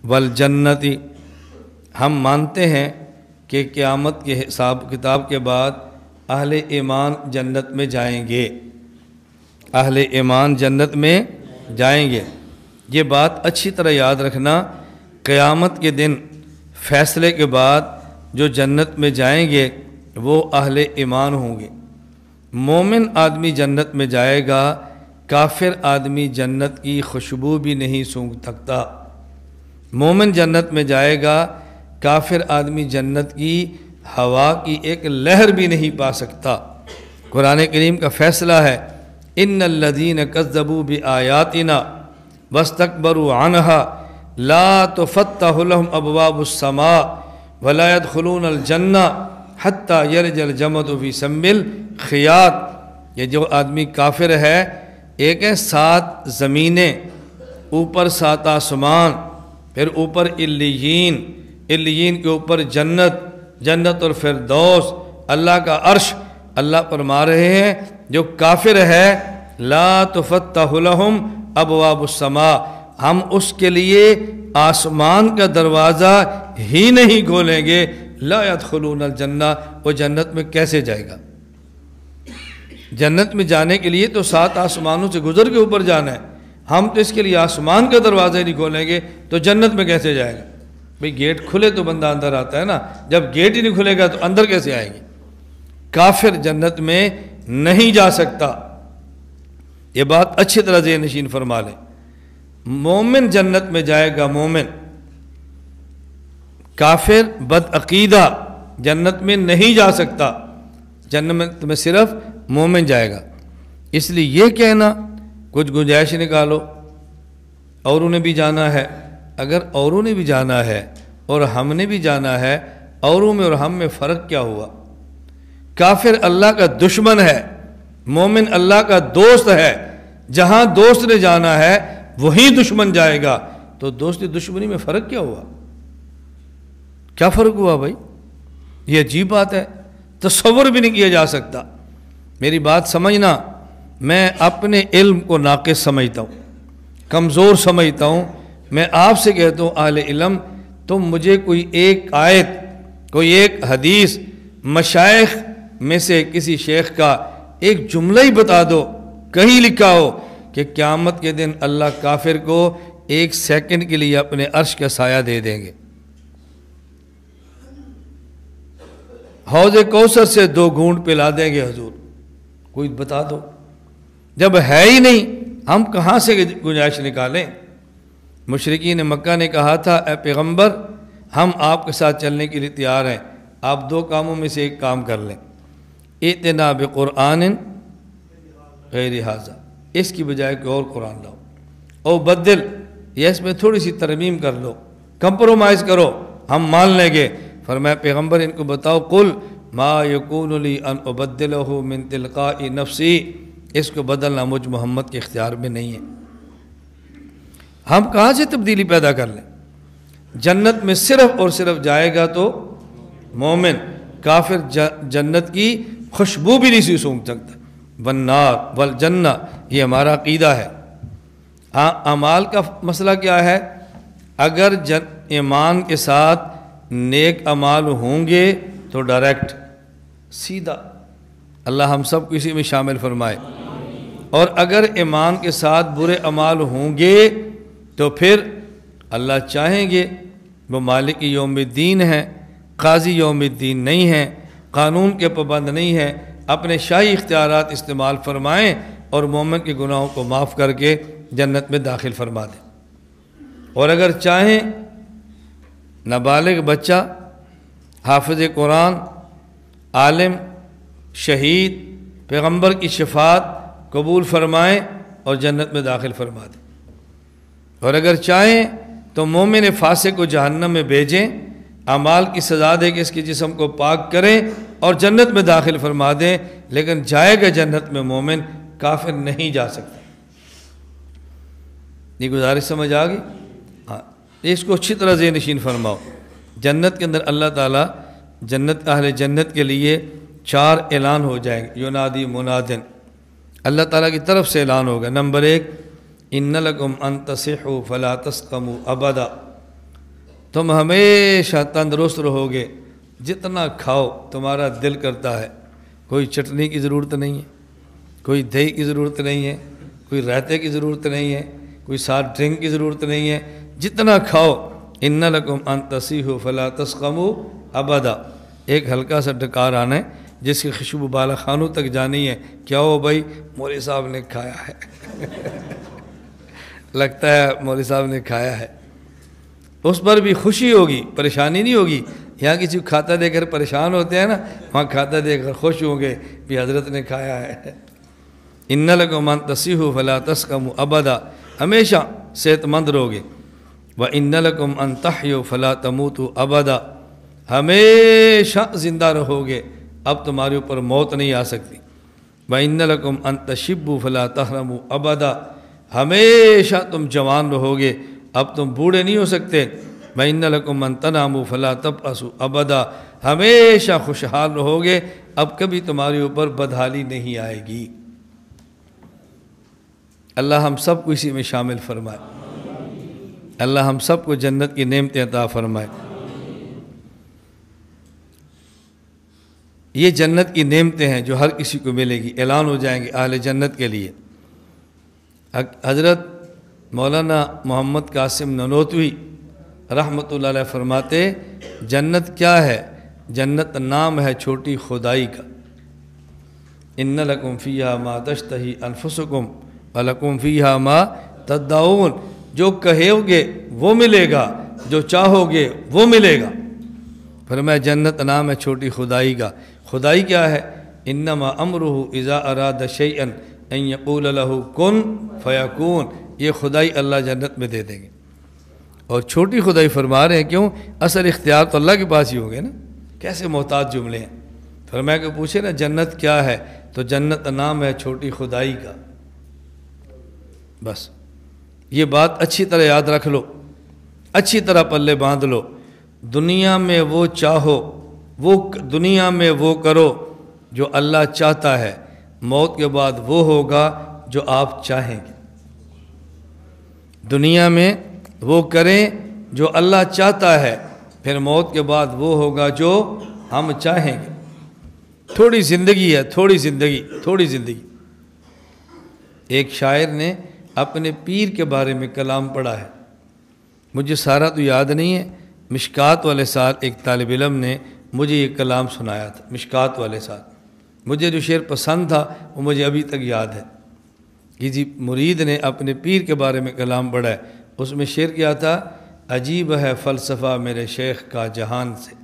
والجنتی، ہم مانتے ہیں کہ قیامت کے حساب کتاب کے بعد اہل ایمان جنت میں جائیں گے، اہل ایمان جنت میں جائیں گے۔ یہ بات اچھی طرح یاد رکھنا، قیامت کے دن فیصلے کے بعد جو جنت میں جائیں گے وہ اہل ایمان ہوں گے۔ مومن آدمی جنت میں جائے گا، کافر آدمی جنت کی خوشبو بھی نہیں سونگھ سکتا۔ مومن جنت میں جائے گا، کافر آدمی جنت کی ہوا کی ایک لہر بھی نہیں پا سکتا۔ قرآن کریم کا فیصلہ ہے، ان الذین کذبوا بآیاتنا واستکبروا عنہا لا تفتح لهم ابواب السماء ولا يدخلون الجنہ حتی یلج الجمل فی سم الخیاط۔ یہ جو آدمی کافر ہے، ایک ہے 7 زمینیں، اوپر 7 آسمان، پھر اوپر علیین، علیین کے اوپر جنت، جنت الفردوس، اللہ کا عرش۔ اللہ فرما رہے ہیں جو کافر ہے لا تفتح لهم ابواب السماء، ہم اس کے لیے آسمان کا دروازہ ہی نہیں کھولیں گے۔ لا يدخلون الجنہ، وہ جنت میں کیسے جائے گا؟ جنت میں جانے کے لیے تو 7 آسمانوں سے گزر کے اوپر جانا ہے، ہم تو اس کے لیے آسمان کا دروازہ ہی نہیں کھولیں گے تو جنت میں کیسے جائے گا؟ بھئی گیٹ کھلے تو بندہ اندر آتا ہے نا، جب گیٹ ہی نہیں کھلے گا تو اندر کیسے آئیں گے؟ کافر جنت میں نہیں جا سکتا، یہ بات اچھی طرح ذہن نشین فرما لیں۔ مومن جنت میں جائے گا، مومن۔ کافر بدعقیدہ جنت میں نہیں جا سکتا، جنت میں صرف مومن جائے گا۔ اس لیے یہ کہنا کچھ گنجائش نکالو اوروں نے بھی جانا ہے، اگر اوروں نے بھی جانا ہے اور ہم نے بھی جانا ہے، اوروں میں اور ہم میں فرق کیا ہوا؟ کافر اللہ کا دشمن ہے، مومن اللہ کا دوست ہے۔ جہاں دوست نے جانا ہے وہیں دشمن جائے گا، تو دوستی دشمنی میں فرق کیا ہوا؟ کیا فرق ہوا بھائی؟ یہ عجیب بات ہے، تصور بھی نہیں کیا جا سکتا۔ میری بات سمجھنا، میں اپنے علم کو ناقص سمجھتا ہوں، کمزور سمجھتا ہوں۔ میں آپ سے کہتا ہوں اہل علم، تم مجھے کوئی ایک آیت، کوئی ایک حدیث، مشائخ میں سے کسی شیخ کا ایک جملہ ہی بتا دو، کہیں لکھا ہو کہ قیامت کے دن اللہ کافر کو 1 سیکنڈ کے لیے اپنے عرش کا سایہ دے دیں گے، حوض کوثر سے 2 گھونٹ پلا دیں گے حضور، کوئی بتا دو۔ جب ہے ہی نہیں، ہم کہاں سے گنجائش نکالیں؟ مشرکین مکہ نے کہا تھا، اے پیغمبر ہم آپ کے ساتھ چلنے کے لیے تیار ہیں، آپ 2 کاموں میں سے ایک کام کر لیں، ائتنا بقرآن غیر ھذا، اس کی بجائے کوئی اور قرآن لاؤ، او بدل، یا اس میں تھوڑی سی ترمیم کر لو، کمپرومائز کرو، ہم مان لیں گے۔ فرمایا پیغمبر ان کو بتاؤ، قل ما یکون لی ان ابدلہ من تلقاء نفسی، اس کو بدلنا مجھ محمد کے اختیار میں نہیں ہے۔ ہم کہاں سے تبدیلی پیدا کر لیں؟ جنت میں صرف اور صرف جائے گا تو مومن، کافر جنت کی خوشبو بھی نہیں سونگھ سکتا۔ والنار والجنہ، یہ ہمارا عقیدہ ہے۔ اعمال کا مسئلہ کیا ہے؟ اگر ایمان کے ساتھ نیک اعمال ہوں گے تو ڈائریکٹ سیدھا، اللہ ہم سب کو اسی میں شامل فرمائے، اور اگر ایمان کے ساتھ برے اعمال ہوں گے تو پھر اللہ چاہیں گے، وہ مالک یوم الدین ہیں، قاضی یوم الدین نہیں ہیں، قانون کے پابند نہیں ہیں، اپنے شاہی اختیارات استعمال فرمائیں اور مومن کے گناہوں کو معاف کر کے جنت میں داخل فرما دیں۔ اور اگر چاہیں نابالغ بچہ، حافظ قرآن، عالم، شہید، پیغمبر کی شفاعت قبول فرمائیں اور جنت میں داخل فرما دیں۔ اور اگر چاہیں تو مومن فاسق کو جہنم میں بھیجیں، اعمال کی سزا دے کہ اس کے جسم کو پاک کریں اور جنت میں داخل فرما دیں، لیکن جائے گا جنت میں مومن، کافر نہیں جا سکتا۔ یہ گزارش سمجھ آ گئی؟ ہاں، اس کو اچھی طرح ذہن نشین فرماؤ۔ جنت کے اندر اللہ تعالیٰ جنت اہل جنت کے لیے 4 اعلان ہو جائیں گے، ینادی منادن، اللہ تعالیٰ کی طرف سے اعلان ہوگا۔ نمبر 1، ان لکم ان تصحوا فلا تسقموا ابدا، تم ہمیشہ تندرست رہو گے، جتنا کھاؤ تمہارا دل کرتا ہے، کوئی چٹنی کی ضرورت نہیں ہے، کوئی دہی کی ضرورت نہیں ہے، کوئی رائتے کی ضرورت نہیں ہے، کوئی ساتھ ڈرنک کی ضرورت نہیں ہے، جتنا کھاؤ۔ ان لکم ان تصیحوا فلا تسقموا ابدا، ایک ہلکا سا ڈکار آنا ہے جس کی خوشبو بالا خانوں تک جانی ہے، کیا ہو بھائی؟ مولوی صاحب نے کھایا ہے لگتا ہے مولوی صاحب نے کھایا ہے، اس پر بھی خوشی ہوگی، پریشانی نہیں ہوگی۔ یہاں کسی کو کھاتا دے کر پریشان ہوتے ہیں نا، وہاں کھاتا دے کر خوش ہوں گے بھی حضرت نے کھایا ہے۔ ان لکم ان تصیحوا فلا تسقموا ابدا، ہمیشہ صحت مند رہوگے۔ وَإِنَّ لَكُمْ أَن تَحْيُوا فَلَا تَمُوتُوا أَبَدًا، ہمیشہ زندہ رہو گے، اب تمہارے اوپر موت نہیں آ سکتی۔ وَإِنَّ لَكُمْ أَن تَشِبُّوا فَلَا تَحْرَمُوا أَبَدًا، ہمیشہ تم جوان رہو گے، اب تم بوڑھے نہیں ہو سکتے۔ وَإِنَّ لَكُمْ أَن تَنَامُوا فَلَا تَبْأَسُوا أَبَدًا، ہمیشہ خوشحال رہو گے، اب کبھی تمہارے اوپر بدحالی نہیں آئے گی۔ اللہ ہم سب کو اسی میں شامل فرمائے، اللہ ہم سب کو جنت کی نعمتیں عطا فرمائے۔ یہ جنت کی نعمتیں ہیں جو ہر کسی کو ملے گی، اعلان ہو جائیں گے اہل جنت کے لیے۔ حضرت مولانا محمد قاسم ننوتوی رحمۃ اللہ علیہ فرماتے، جنت کیا ہے؟ جنت نام ہے چھوٹی خدائی کا۔ ان لکم فیہا ما تشتہی انفسکم ولکم فیہا ما تدعون، جو کہو گے وہ ملے گا، جو چاہو گے وہ ملے گا۔ فرمایا جنت نام ہے چھوٹی خدائی کا۔ خدائی کیا ہے؟ انما امرہ اذا اراد شیئا ان یقول لہ کن فیکون، یہ خدائی اللہ جنت میں دے دیں گے۔ اور چھوٹی خدائی فرما رہے ہیں کیوں؟ اصل اختیار تو اللہ کے پاس ہی ہوگے نا، کیسے محتاج جملے ہیں۔ فرمایا کہ پوچھے نا جنت کیا ہے، تو جنت نام ہے چھوٹی خدائی کا۔ بس یہ بات اچھی طرح یاد رکھ لو، اچھی طرح پلے باندھ لو۔ دنیا میں وہ چاہو، دنیا میں وہ کرو جو اللہ چاہتا ہے، موت کے بعد وہ ہوگا جو آپ چاہیں گے۔ دنیا میں وہ کریں جو اللہ چاہتا ہے، پھر موت کے بعد وہ ہوگا جو ہم چاہیں گے۔ تھوڑی زندگی ہے، تھوڑی زندگی۔ ایک شاعر نے اپنے پیر کے بارے میں کلام پڑھا ہے، مجھے سارا تو یاد نہیں ہے۔ مشکات والے سال ایک طالب علم نے مجھے یہ کلام سنایا تھا، مشکات والے سال۔ مجھے جو شعر پسند تھا وہ مجھے ابھی تک یاد ہے۔ کسی مرید نے اپنے پیر کے بارے میں کلام پڑھا ہے، اس میں شعر کیا تھا، عجیب ہے فلسفہ میرے شیخ کا جہان سے،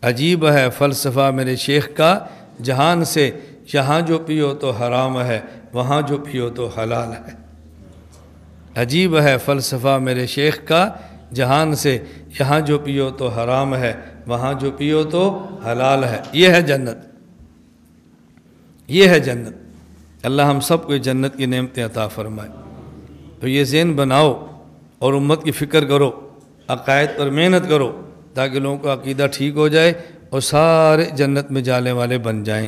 عجیب ہے فلسفہ میرے شیخ کا جہان سے، یہاں جو پیو تو حرام ہے، وہاں جو پیو تو حلال ہے۔ عجیب ہے فلسفہ میرے شیخ کا جہان سے، یہاں جو پیو تو حرام ہے، وہاں جو پیو تو حلال ہے۔ یہ ہے جنت، یہ ہے جنت۔ اللہ ہم سب کو جنت کی نعمتیں عطا فرمائے۔ تو یہ ذہن بناؤ اور امت کی فکر کرو، عقائد پر محنت کرو، تاکہ لوگوں کا عقیدہ ٹھیک ہو جائے اور سارے جنت میں جانے والے بن جائیں۔